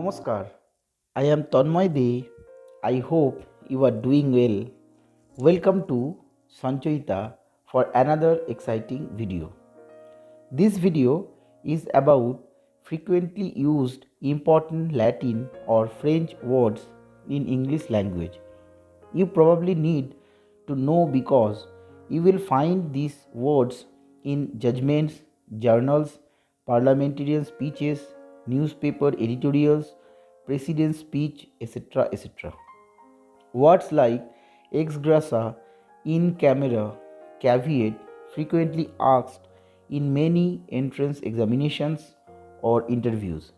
Namaskar. I am Tanmay De. I hope you are doing well. Welcome to Sanchoita for another exciting video. This video is about frequently used important Latin or French words in English language. You probably need to know because you will find these words in judgments, journals, parliamentarian speeches, newspaper editorials, president's speech, etc. etc. Words like ex gratia, in camera, caveat frequently asked in many entrance examinations or interviews.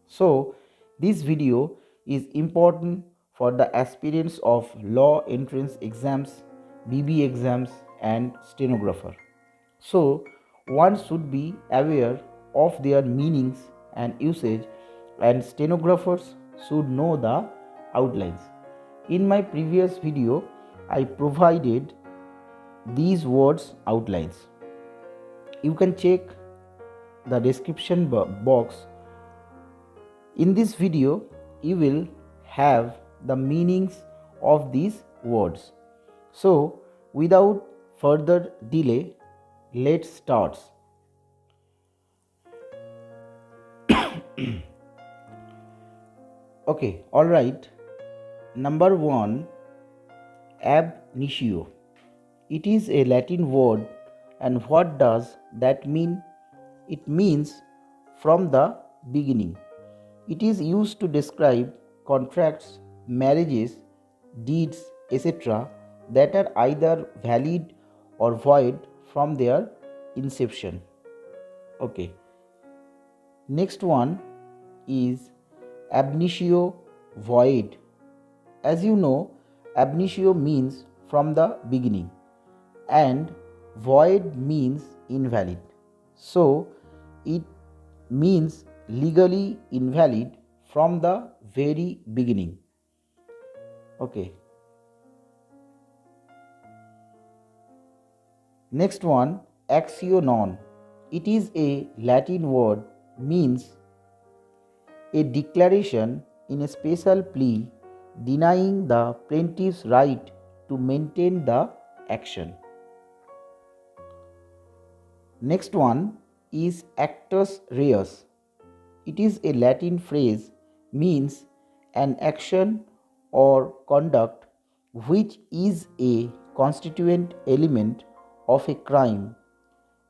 So, this video is important for the aspirants of law entrance exams, BB exams, and stenographer. So, one should be aware of their meanings and usage, and stenographers should know the outlines. In my previous video, I provided these words outlines. You can check the description box. In this video, you will have the meanings of these words. So, without further delay, let's start. Okay, all right. Number 1, ab initio. It is a Latin word, and what does that mean? It means from the beginning. It is used to describe contracts, marriages, deeds, etc. that are either valid or void from their inception. Okay. Next one is ab initio void. As you know, ab initio means from the beginning and void means invalid. So it means legally invalid from the very beginning. Okay. Next one, actio non. It is a Latin word, means a declaration in a special plea denying the plaintiff's right to maintain the action. Next one is actus reus. It is a Latin phrase, means an action or conduct which is a constituent element of a crime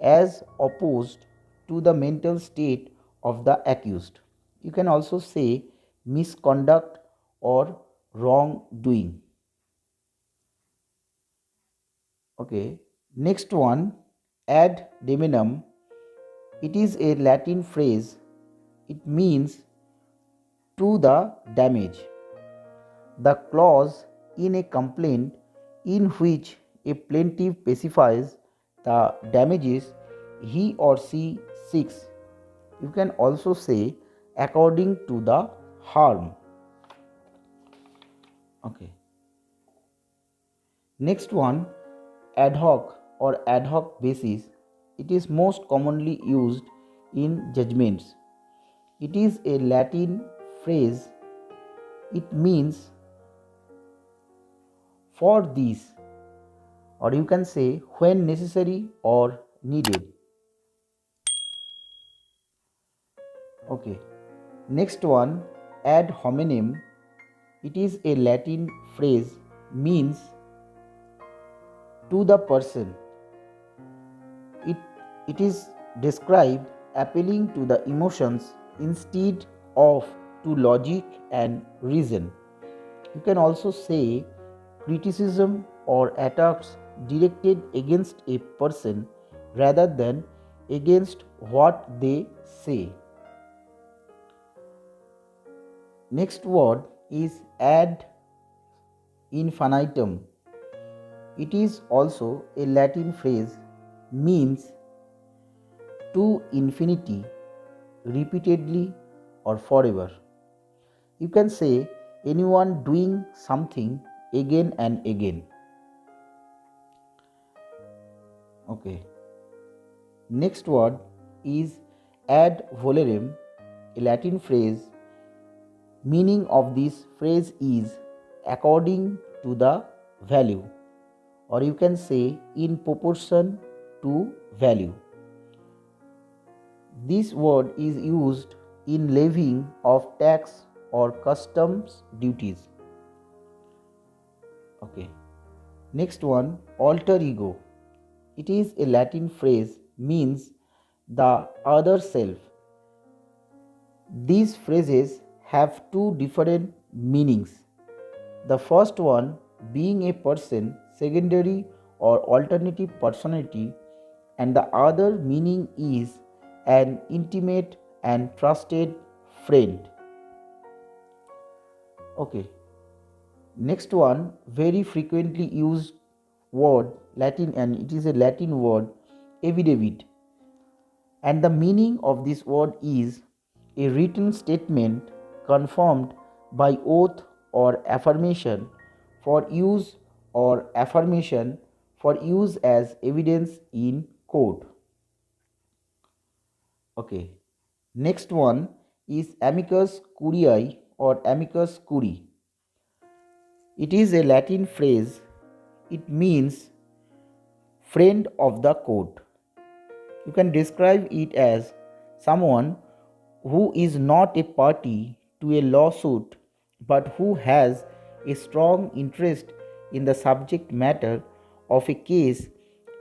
as opposed to the mental state of the accused. You can also say misconduct or wrongdoing. Okay, next one, ad deminam. It is a Latin phrase. It means to the damage. The clause in a complaint in which a plaintiff specifies the damages he or she seeks. You can also say according to the harm. Okay. Next one, ad hoc or ad hoc basis. It is most commonly used in judgments. It is a Latin phrase. It means for these, or you can say when necessary or needed. Okay. Next one, ad hominem. It is a Latin phrase, means to the person. It is described appealing to the emotions instead of to logic and reason. You can also say criticism or attacks directed against a person rather than against what they say. Next word is ad infinitum. It is also a Latin phrase, means to infinity, repeatedly or forever. You can say anyone doing something again and again. Okay. Next word is ad valorem, a Latin phrase. meaning of this phrase is according to the value, or you can say in proportion to value. This word is used in levying of tax or customs duties. Okay. Next one, alter ego. It is a Latin phrase, means the other self. These phrases have two different meanings. The first one being a person, secondary or alternative personality, and the other meaning is an intimate and trusted friend. Okay. Next one, very frequently used word, Latin, and it is a Latin word, affidavit. And the meaning of this word is a written statement confirmed by oath or affirmation for use or affirmation for use as evidence in court. Okay. Next one is amicus curiae or amicus curiae. It is a Latin phrase. It means friend of the court. You can describe it as someone who is not a party to a lawsuit but who has a strong interest in the subject matter of a case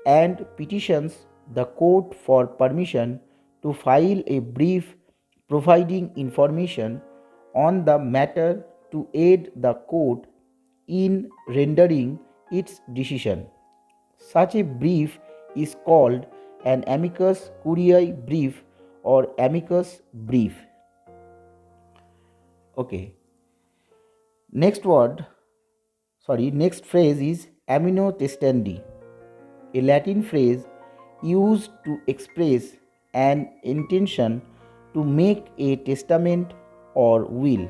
and petitions the court for permission to file a brief providing information on the matter to aid the court in rendering its decision. Such a brief is called an amicus curiae brief or amicus brief. Okay. Next phrase is amino testandi, a Latin phrase used to express an intention to make a testament or will.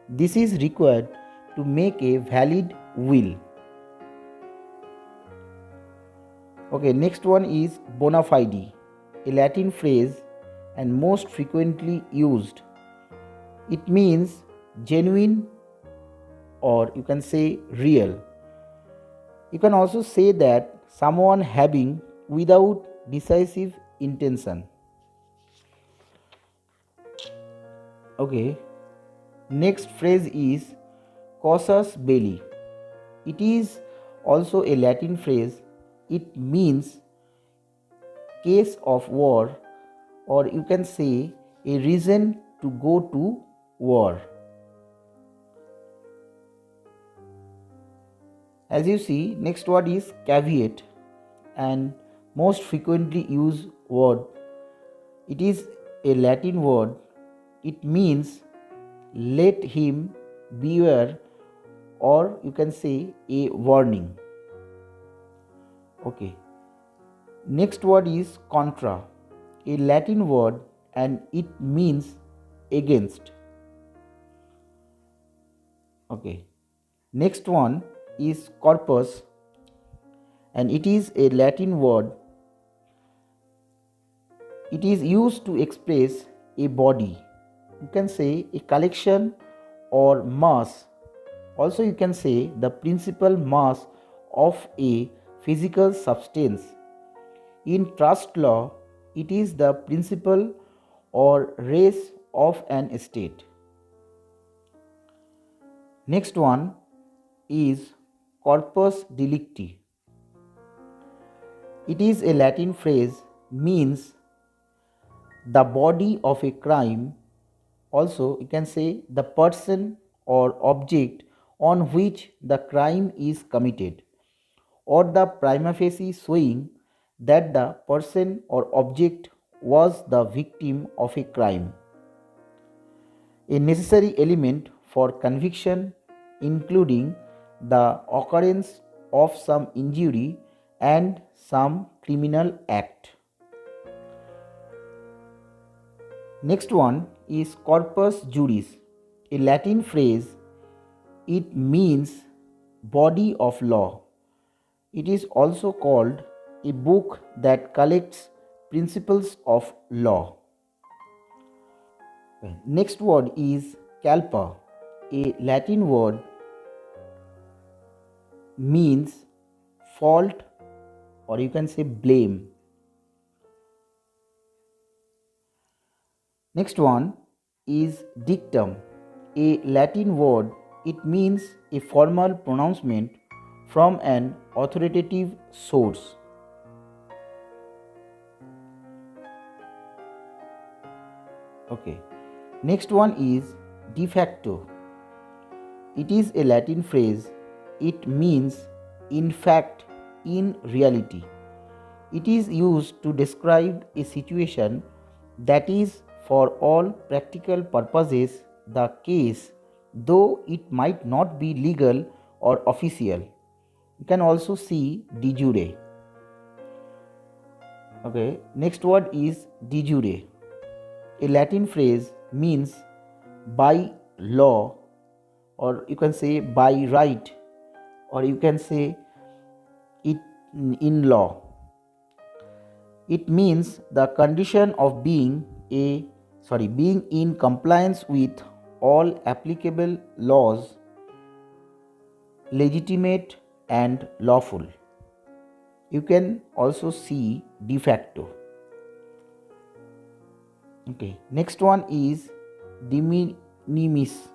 This is required to make a valid will. Okay, next one is bona fide, a Latin phrase and most frequently used. It means genuine, or you can say real. You can also say that someone having without decisive intention. Okay, next phrase is casus belli. It is also a Latin phrase. It means case of war, or you can say a reason to go to war. As you see, next word is caveat and most frequently used word. It is a Latin word. It means let him beware, or you can say a warning. Okay. Next word is contra, a Latin word, and it means against. Okay. Next one is corpus, and it is a Latin word. It is used to express a body. You can say a collection or mass. Also, you can say the principal mass of a physical substance. In trust law, it is the principal or res of an estate. Next one is corpus delicti. It is a Latin phrase, means the body of a crime. Also, you can say the person or object on which the crime is committed, or the prima facie showing that the person or object was the victim of a crime. A necessary element for conviction, including the occurrence of some injury and some criminal act. Next one is corpus juris, a Latin phrase. It means body of law. It is also called a book that collects principles of law. Next word is culpa, a Latin word, means fault or you can say blame. Next one is dictum, a Latin word. It means a formal pronouncement from an authoritative source. Okay. Next one is de facto. It is a Latin phrase. It means in fact, in reality. It is used to describe a situation that is for all practical purposes the case, though it might not be legal or official. You can also see de jure. Okay, next word is de jure. A Latin phrase means by law, or you can say by right, or you can say it in law. It means the condition of being in compliance with all applicable laws, legitimate and lawful. You can also see de facto. Okay, next one is de minimis.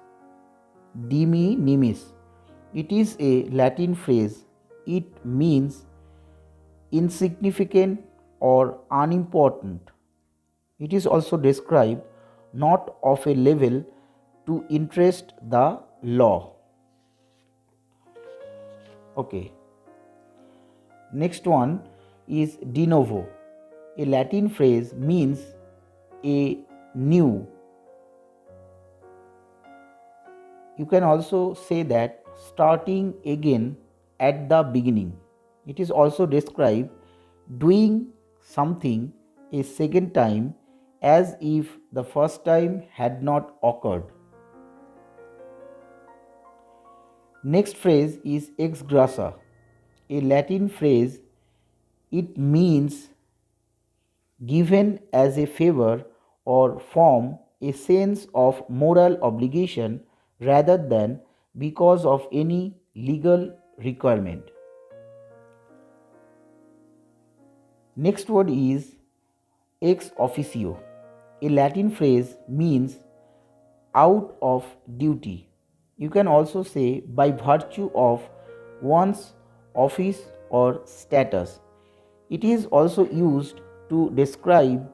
De minimis. It is a Latin phrase. It means insignificant or unimportant. It is also described not of a level to interest the law. Okay. Next one is de novo. A Latin phrase means a new. You can also say that starting again at the beginning. It is also described doing something a second time as if the first time had not occurred. Next phrase is ex gratiâ, a Latin phrase. It means given as a favor or from a sense of moral obligation rather than because of any legal requirement. Next word is ex officio. A Latin phrase means out of duty. You can also say by virtue of one's office or status. It is also used to describe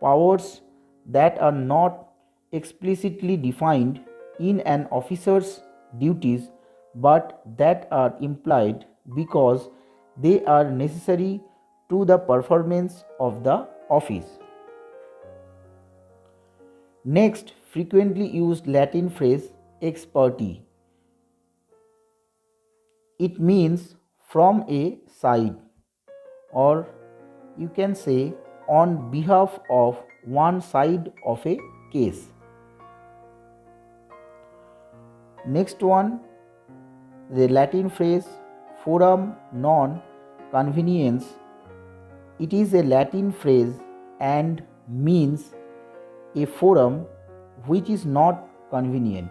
powers that are not explicitly defined in an officer's duties but that are implied because they are necessary to the performance of the office. Next, frequently used Latin phrase ex parte. It means from a side, or you can say on behalf of one side of a case. Next one, the Latin phrase forum non conveniens. It is a Latin phrase and means a forum which is not convenient.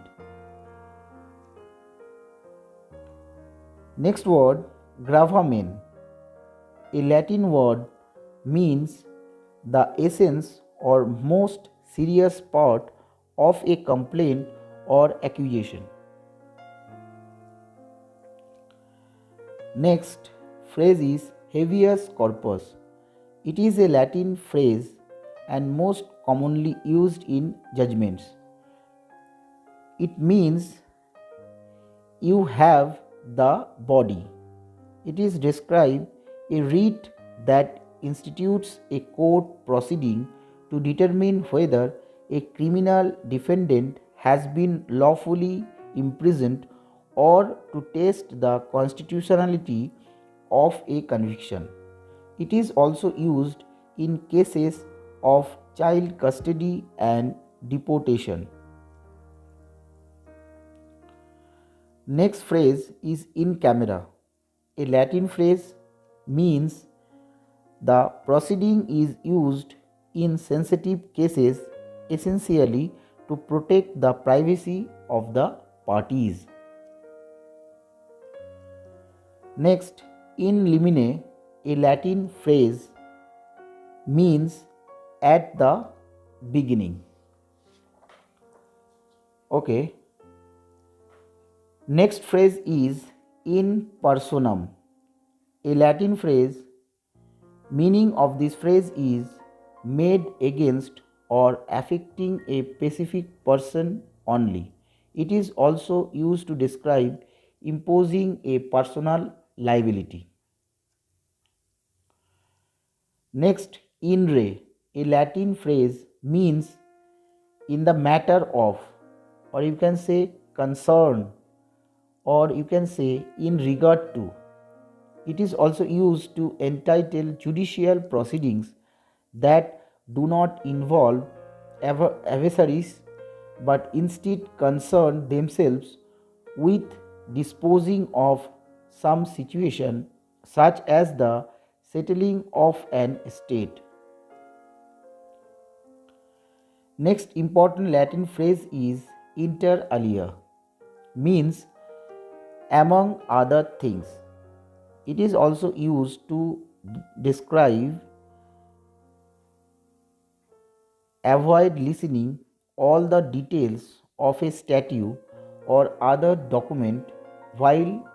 Next word, gravamen. A Latin word means the essence or most serious part of a complaint or accusation. Next phrase is habeas corpus. It is a Latin phrase and most commonly used in judgments. It means you have the body. It is described a writ that institutes a court proceeding to determine whether a criminal defendant has been lawfully imprisoned or to test the constitutionality of a conviction. It is also used in cases of child custody and deportation. Next phrase is in camera. A Latin phrase means the proceeding is used in sensitive cases essentially to protect the privacy of the parties. Next, in limine, a Latin phrase, means at the beginning. Okay. Next phrase is in personam, a Latin phrase. Meaning of this phrase is made against or affecting a specific person only. It is also used to describe imposing a personal liability. Next, in re, a Latin phrase, means in the matter of, or you can say concern, or you can say in regard to. It is also used to entitle judicial proceedings that do not involve adversaries but instead concern themselves with disposing of some situation, such as the settling of an estate. Next important Latin phrase is inter alia, means among other things. It is also used to describe avoid listening all the details of a statute or other document while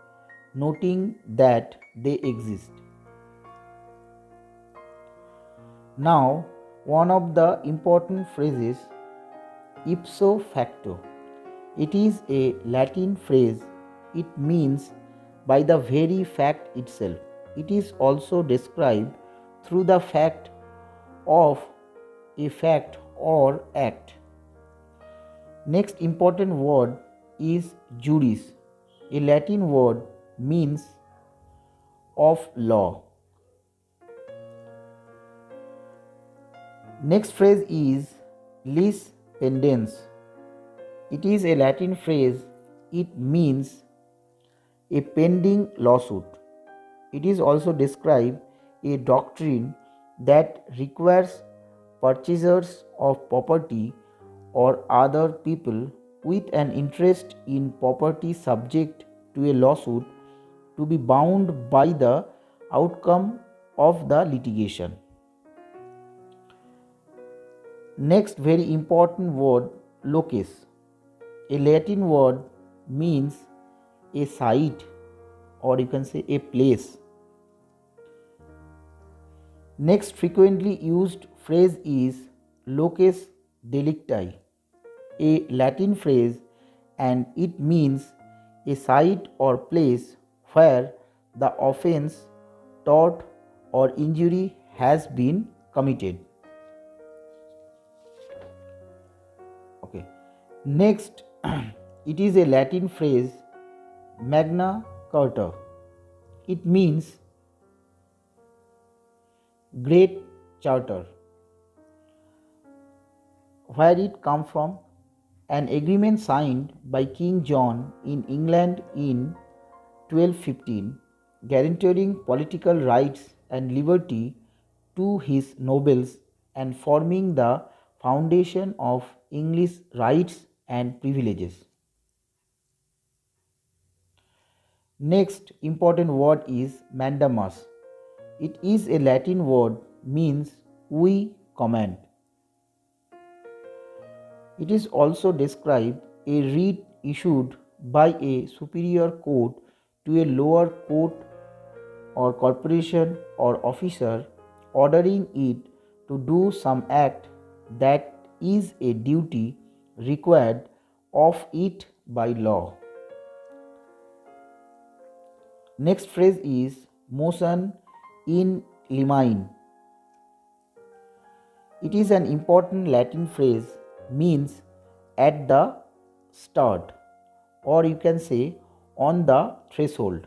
noting that they exist. Now, one of the important phrases, ipso facto. It is a Latin phrase. It means by the very fact itself. It is also described through the fact of a fact or act. Next important word is juris, a Latin word means of law. Next phrase is lis pendens. It is a Latin phrase. It means a pending lawsuit. It is also describe a doctrine that requires purchasers of property or other people with an interest in property subject to a lawsuit to be bound by the outcome of the litigation. Next very important word, locus. A Latin word means a site, or you can say a place. Next frequently used phrase is locus delicti, a Latin phrase, and it means a site or place where the offense, tort, or injury has been committed. Okay. Next, it is a Latin phrase, Magna Carta. It means Great Charter. Where it comes from? An agreement signed by King John in England in 1215, guaranteeing political rights and liberty to his nobles and forming the foundation of English rights and privileges. Next important word is mandamus. It is a Latin word means we command. It is also describe a writ issued by a superior court to a lower court or corporation or officer, ordering it to do some act that is a duty required of it by law. Next phrase is motion in limine. It is an important Latin phrase, means at the start, or you can say on the threshold.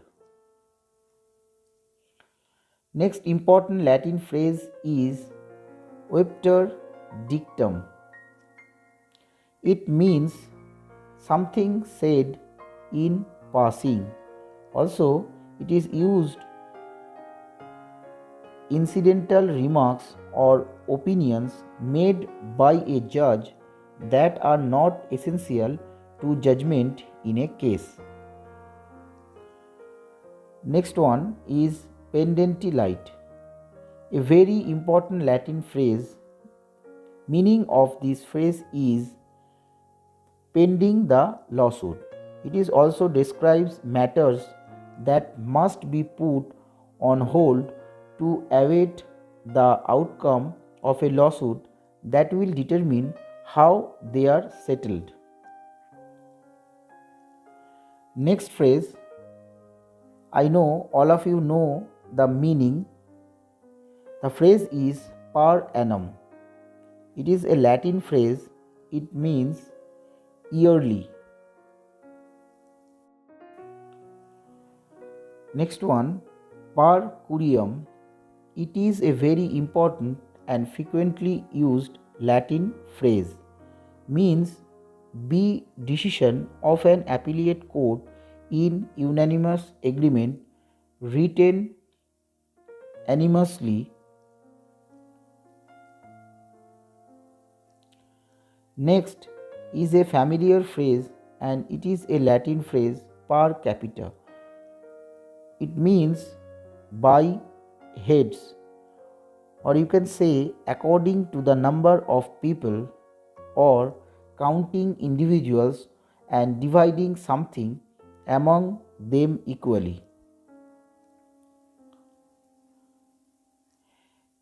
Next important Latin phrase is obiter dictum. It means something said in passing. Also, it is used incidental remarks or opinions made by a judge that are not essential to judgment in a case. Next one is pendenti lite, a very important Latin phrase. Meaning of this phrase is pending the lawsuit. It is also describes matters that must be put on hold to await the outcome of a lawsuit that will determine how they are settled. Next phrase, I know all of you know the meaning. The phrase is per annum. It is a Latin phrase. It means yearly. Next one, per curiam. It is a very important and frequently used Latin phrase. Means be decision of an appellate court in unanimous agreement written anonymously. Next is a familiar phrase and it is a Latin phrase per capita. It means by heads, or you can say according to the number of people, or counting individuals and dividing something among them equally.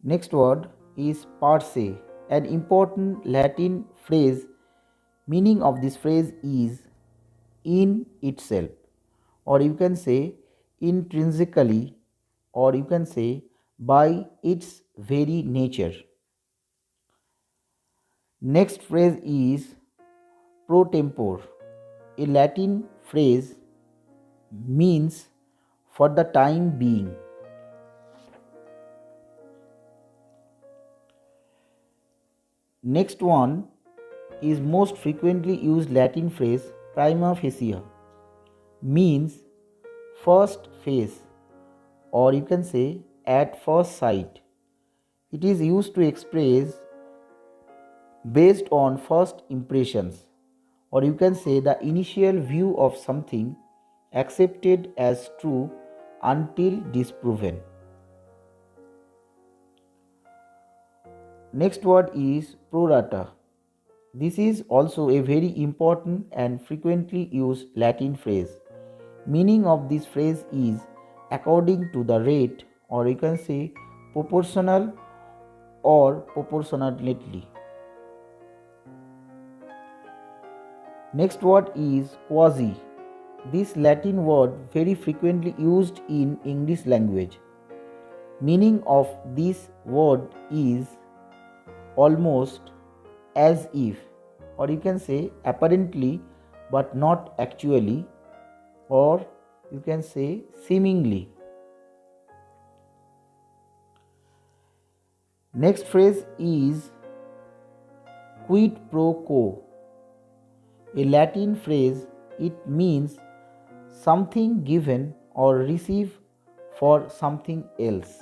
Next word is per se, an important Latin phrase. Meaning of this phrase is in itself, or you can say intrinsically, or you can say by its very nature. Next phrase is pro tempore, a Latin phrase, means for the time being. Next one is most frequently used Latin phrase prima facie, means first face, or you can say at first sight. It is used to express based on first impressions, or you can say the initial view of something accepted as true until disproven. Next word is pro rata. This is also a very important and frequently used Latin phrase. Meaning of this phrase is according to the rate, or you can say proportional or proportionately. Next word is quasi. This Latin word very frequently used in English language. Meaning of this word is almost, as if, or you can say apparently but not actually, or you can say seemingly. Next phrase is quid pro quo, a Latin phrase. It means something given or received for something else.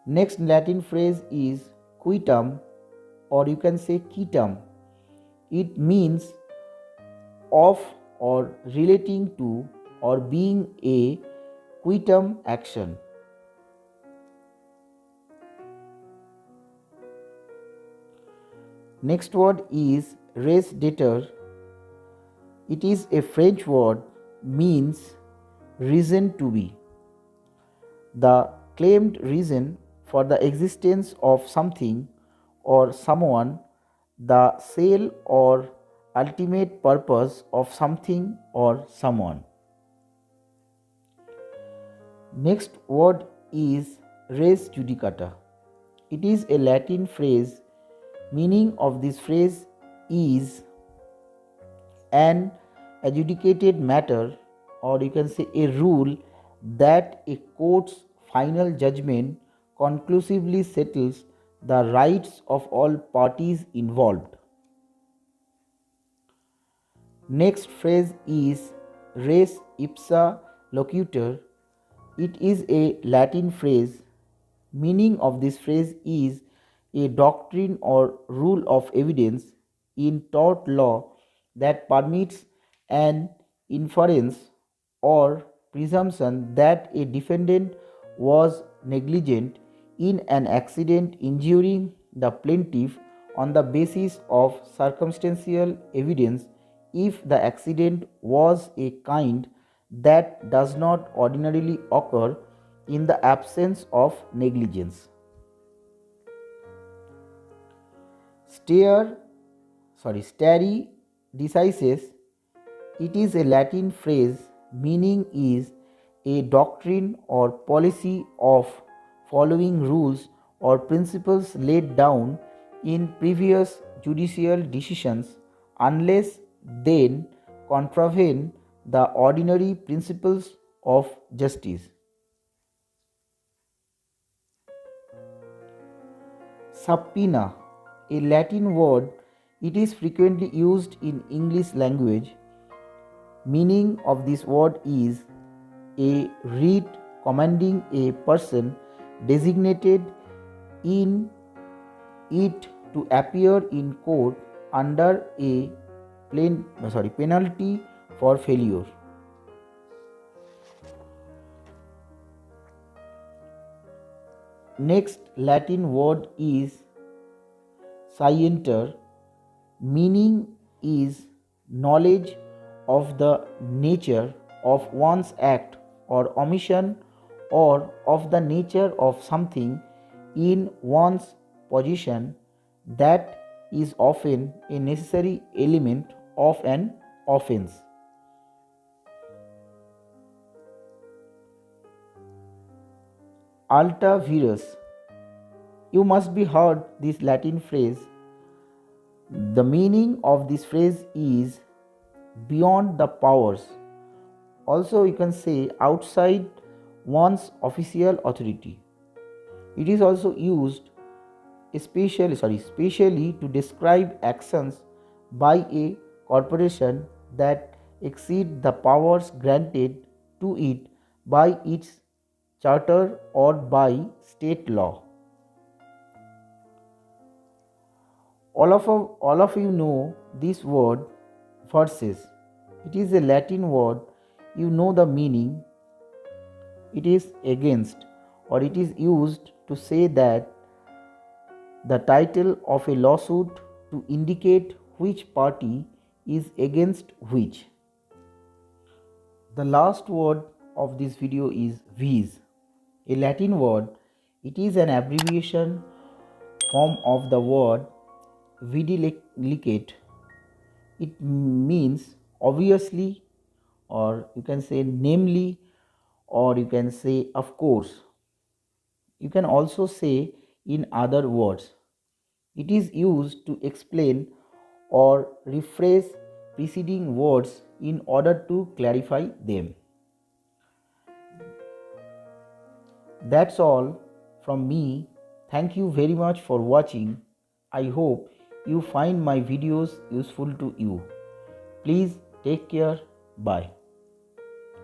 Next Latin phrase is quitum, or you can say quitum. It means of or relating to or being a quitum action. Next word is res dator. It is a French word, means reason to be. The claimed reason for the existence of something or someone, the sale or ultimate purpose of something or someone. Next word is res judicata. It is a Latin phrase. Meaning of this phrase is an adjudicated matter, or you can say a rule that a court's final judgment conclusively settles the rights of all parties involved. Next phrase is res ipsa loquitur. It is a Latin phrase. Meaning of this phrase is a doctrine or rule of evidence in tort law that permits an inference or presumption that a defendant was negligent in an accident injuring the plaintiff on the basis of circumstantial evidence if the accident was a kind that does not ordinarily occur in the absence of negligence. Stare decisis, it is a Latin phrase meaning is a doctrine or policy of following rules or principles laid down in previous judicial decisions unless then contravene the ordinary principles of justice. Subpoena, a Latin word, it is frequently used in English language. Meaning of this word is a writ commanding a person designated in it to appear in court under a penalty for failure. Next Latin word is scienter, meaning is knowledge of the nature of one's act or omission or of the nature of something in one's position that is often a necessary element of an offense. Alta virus. You must be heard this Latin phrase. The meaning of this phrase is beyond the powers. Also, you can say outside one's official authority. It is also used especially to describe actions by a corporation that exceed the powers granted to it by its charter or by state law. All of you know this word versus. It is a Latin word. You know the meaning. It is against, or it is used to say that the title of a lawsuit to indicate which party is against which. The last word of this video is vis, a Latin word. It is an abbreviation form of the word videlicet. It means obviously, or you can say namely, or you can say of course. You can also say in other words. It is used to explain or rephrase preceding words in order to clarify them. That's all from me. Thank you very much for watching. I hope you find my videos useful to you. Please take care. Bye.